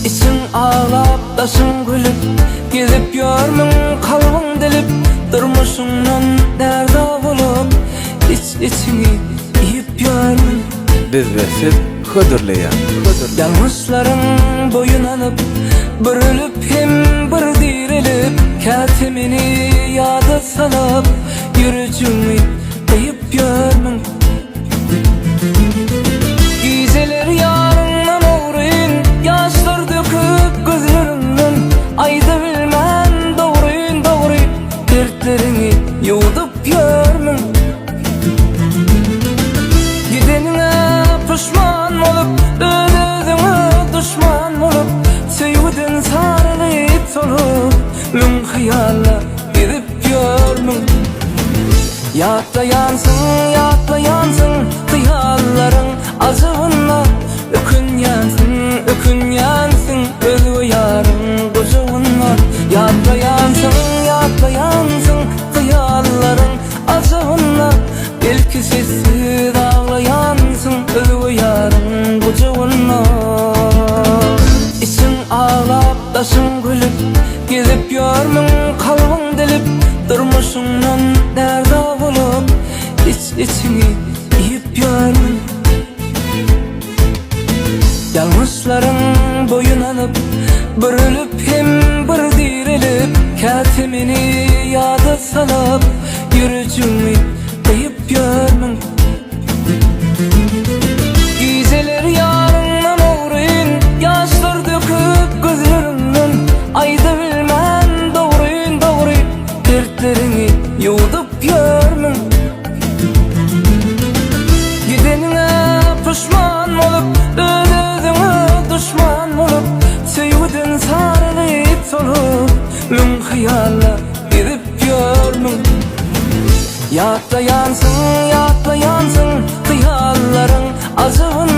İçin ağlap, daşın gülüp, gezip görmün kalbin delip, durmuşundan derda bulup, içini iyip görmün. Biz ve siz hıdırlayan. Yanlışların boyunanıp, bürülüp hem bir dirilip, katimini yada salıp, yürücümü deyip görmün. Geceler yarından uğrayın, yaşlar döküp gözlerinden, ayda bilmem doğruyun doğruyun, dertlerini yudup görmün. Gidenine pişman olup, ödedine düşman olup, sevgiden sarılıp olup, mün hayalla gidip görmün. Yatla yansın, yatla yansın, hıyalların azığına, ökün yansın, ökün yansın, özü yarın kucağına. Yatla yansın, yatla yansın, hıyalların azığına, belki sessiz ağlayansın, özü yarın kucağına. İçin ağlap, daşın gülüp, gezip görmün kalbin delip, durmuşundan derda bulup, içini iyip görmün. Yanlışların boyunanıp, bürülüp hem bir dirilip, katimini yada salıp, yürücümü deyip görmün. Geceler yarından uğrayın, yaşlar döküp gözlerinden, ayda bilmem doğruyun doğruyun, dertlerini yudup görmün. Gidenine pişman olup, ödedine düşman olup, sevgiden sarılıp olup, mün hayalla gidip görmün. Yatla yansın, yatla yansın, hıyalların azığına,